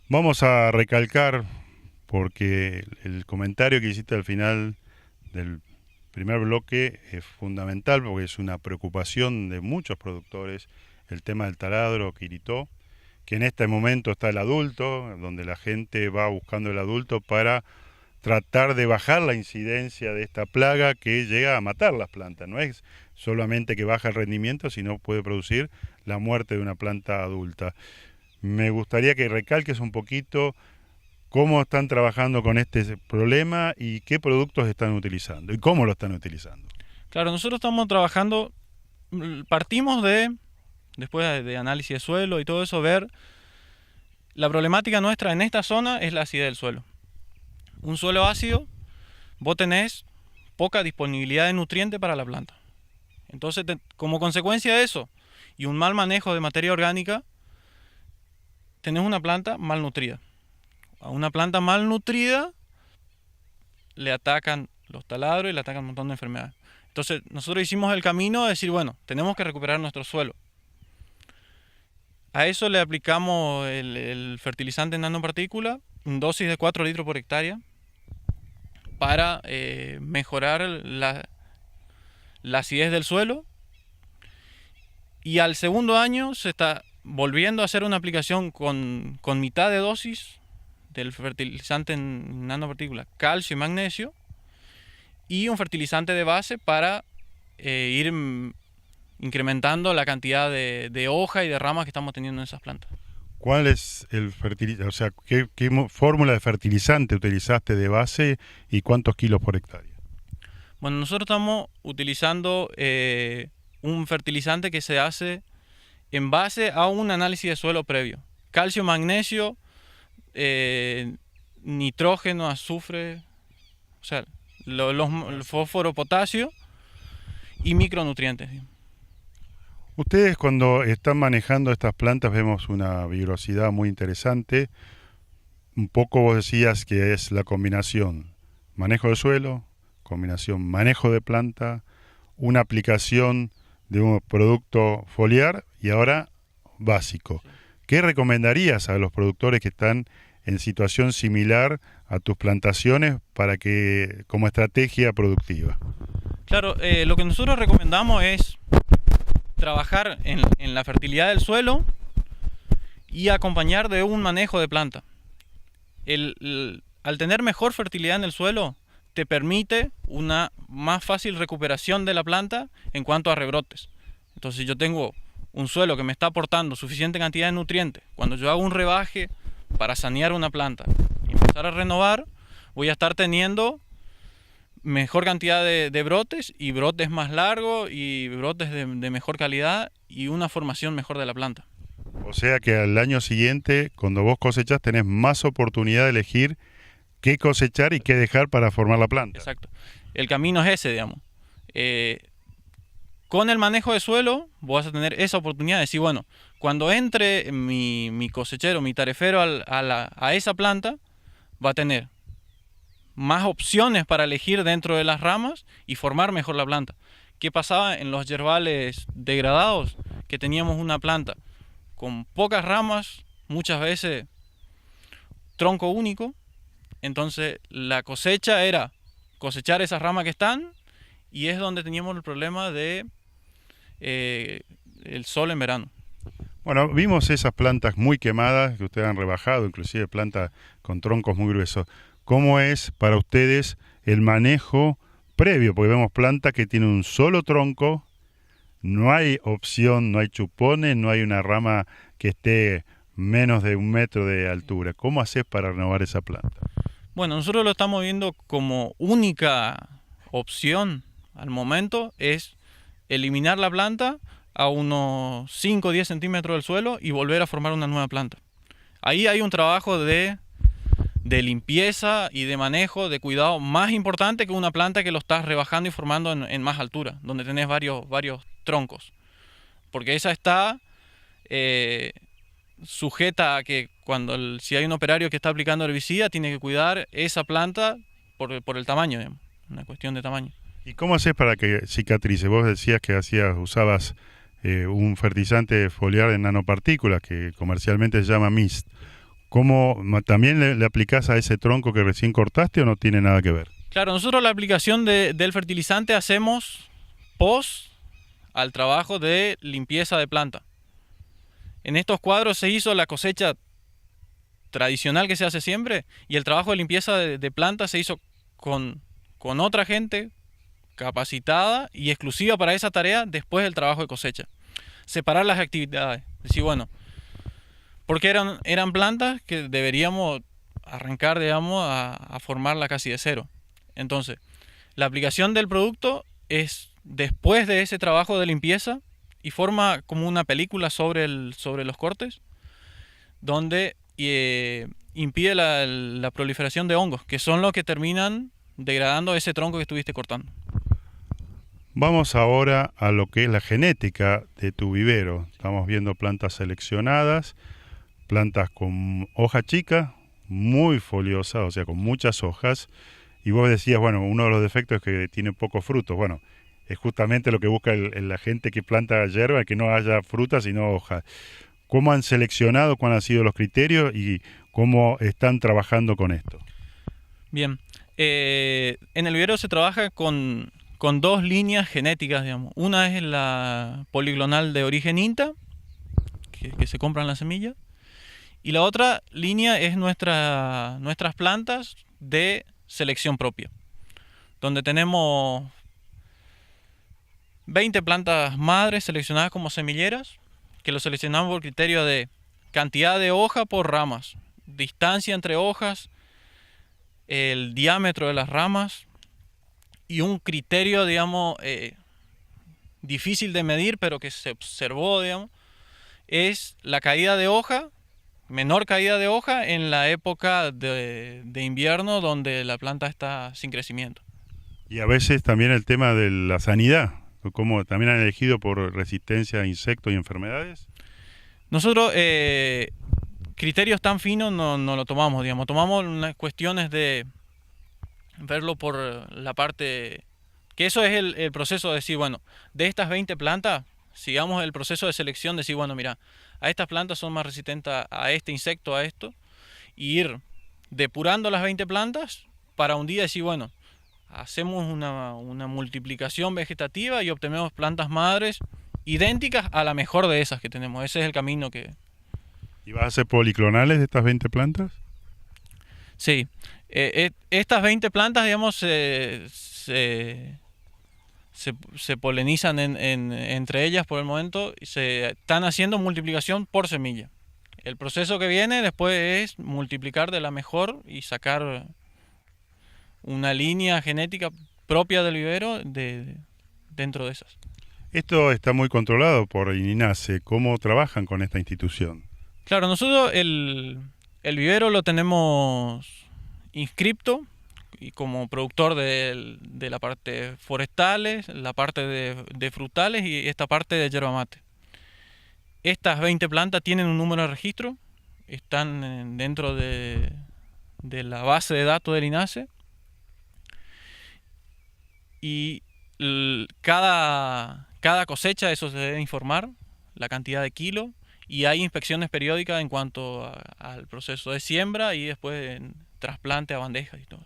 Vamos a recalcar, porque el comentario que hiciste al final del primer bloque es fundamental, porque es una preocupación de muchos productores, el tema del taladro que iritó, que en este momento está el adulto, donde la gente va buscando el adulto para tratar de bajar la incidencia de esta plaga que llega a matar las plantas. No es solamente que baja el rendimiento, sino puede producir la muerte de una planta adulta. Me gustaría que recalques un poquito cómo están trabajando con este problema y qué productos están utilizando y cómo lo están utilizando. Claro, nosotros estamos trabajando, partimos después de análisis de suelo y todo eso, ver la problemática nuestra en esta zona es la acidez del suelo. Un suelo ácido, vos tenés poca disponibilidad de nutrientes para la planta. Entonces, como consecuencia de eso y un mal manejo de materia orgánica, tenés una planta malnutrida. A una planta malnutrida le atacan los taladros y le atacan un montón de enfermedades. Entonces, nosotros hicimos el camino de decir, bueno, tenemos que recuperar nuestro suelo. A eso le aplicamos el fertilizante en nanopartícula, en dosis de 4 litros por hectárea, para mejorar la acidez del suelo. Y al segundo año se está volviendo a hacer una aplicación con mitad de dosis del fertilizante en nanopartícula, calcio y magnesio, y un fertilizante de base para ir incrementando la cantidad de hoja y de ramas que estamos teniendo en esas plantas. ¿Cuál es el fertilizante? O sea, ¿qué fórmula de fertilizante utilizaste de base y cuántos kilos por hectárea? Bueno, nosotros estamos utilizando un fertilizante que se hace en base a un análisis de suelo previo. Calcio, magnesio, nitrógeno, azufre, o sea, el fósforo, potasio y micronutrientes. Ustedes cuando están manejando estas plantas vemos una vigorosidad muy interesante. Un poco vos decías que es la combinación manejo de suelo, combinación manejo de planta, una aplicación de un producto foliar y ahora básico. ¿Qué recomendarías a los productores que están en situación similar a tus plantaciones para que como estrategia productiva? Claro, lo que nosotros recomendamos es trabajar en la fertilidad del suelo y acompañar de un manejo de planta. Al tener mejor fertilidad en el suelo, te permite una más fácil recuperación de la planta en cuanto a rebrotes. Entonces, si yo tengo un suelo que me está aportando suficiente cantidad de nutrientes, cuando yo hago un rebaje para sanear una planta y empezar a renovar, voy a estar teniendo mejor cantidad de brotes y brotes más largos y brotes de mejor calidad y una formación mejor de la planta. O sea que al año siguiente, cuando vos cosechás, tenés más oportunidad de elegir qué cosechar y qué dejar para formar la planta. Exacto. El camino es ese, digamos. Con el manejo de suelo, vos vas a tener esa oportunidad de decir, bueno, cuando entre mi cosechero, mi tarefero a esa planta, va a tener más opciones para elegir dentro de las ramas y formar mejor la planta. ¿Qué pasaba en los yerbales degradados? Que teníamos una planta con pocas ramas, muchas veces tronco único. Entonces la cosecha era cosechar esas ramas que están y es donde teníamos el problema de el sol en verano. Bueno, vimos esas plantas muy quemadas que ustedes han rebajado, inclusive plantas con troncos muy gruesos. ¿Cómo es para ustedes el manejo previo? Porque vemos plantas que tienen un solo tronco, no hay opción, no hay chupones, no hay una rama que esté menos de 1 metro de altura. ¿Cómo haces para renovar esa planta? Bueno, nosotros lo estamos viendo como única opción al momento es eliminar la planta a unos 5 o 10 centímetros del suelo y volver a formar una nueva planta. Ahí hay un trabajo de limpieza y de manejo, de cuidado más importante que una planta que lo estás rebajando y formando en más altura, donde tenés varios troncos. Porque esa está sujeta a que si hay un operario que está aplicando herbicida, tiene que cuidar esa planta por el tamaño, digamos, una cuestión de tamaño. ¿Y cómo haces para que cicatrice? Vos decías que usabas un fertilizante foliar en nanopartículas que comercialmente se llama MIST. ¿También le aplicás a ese tronco que recién cortaste o no tiene nada que ver? Claro, nosotros la aplicación del fertilizante hacemos post al trabajo de limpieza de planta. En estos cuadros se hizo la cosecha tradicional que se hace siempre y el trabajo de limpieza de planta se hizo con otra gente capacitada y exclusiva para esa tarea después del trabajo de cosecha. Separar las actividades. Decir, bueno, porque eran plantas que deberíamos arrancar, digamos, a formarla casi de cero. Entonces, la aplicación del producto es después de ese trabajo de limpieza y forma como una película sobre los cortes, donde impide la proliferación de hongos, que son los que terminan degradando ese tronco que estuviste cortando. Vamos ahora a lo que es la genética de tu vivero. Estamos viendo plantas seleccionadas, plantas con hoja chica, muy foliosa, o sea, con muchas hojas. Y vos decías, bueno, uno de los defectos es que tiene pocos frutos. Bueno, es justamente lo que busca la gente que planta hierba, que no haya frutas sino hojas. ¿Cómo han seleccionado, cuáles han sido los criterios y cómo están trabajando con esto? Bien, en el vivero se trabaja con dos líneas genéticas, digamos. Una es la poligonal de origen INTA, que se compran las semillas, y la otra línea es nuestras plantas de selección propia, donde tenemos 20 plantas madres seleccionadas como semilleras, que lo seleccionamos por criterio de cantidad de hoja por ramas, distancia entre hojas, el diámetro de las ramas y un criterio, digamos, difícil de medir, pero que se observó, digamos, es la caída de hoja, menor caída de hoja en la época de invierno donde la planta está sin crecimiento. Y a veces también el tema de la sanidad, como también han elegido por resistencia a insectos y enfermedades. Nosotros criterios tan finos no lo tomamos, digamos, tomamos unas cuestiones de verlo por la parte, que eso es el proceso de decir, bueno, de estas 20 plantas, sigamos el proceso de selección, de decir, bueno, mira, a estas plantas son más resistentes a este insecto, a esto, y ir depurando las 20 plantas para un día decir, bueno, hacemos una multiplicación vegetativa y obtenemos plantas madres idénticas a la mejor de esas que tenemos. Ese es el camino que... ¿Y vas a hacer policlonales de estas 20 plantas? Sí. Estas 20 plantas, digamos, se polinizan entre ellas por el momento y se están haciendo multiplicación por semilla. El proceso que viene después es multiplicar de la mejor y sacar una línea genética propia del vivero dentro de esas. Esto está muy controlado por INASE. ¿Cómo trabajan con esta institución? Claro, nosotros el vivero lo tenemos inscripto y como productor de la parte forestales, la parte de frutales y esta parte de yerba mate. Estas 20 plantas tienen un número de registro, están dentro de la base de datos del INASE y cada cosecha, eso se debe informar, la cantidad de kilos, y hay inspecciones periódicas en cuanto al proceso de siembra y después en trasplante a bandejas y todo.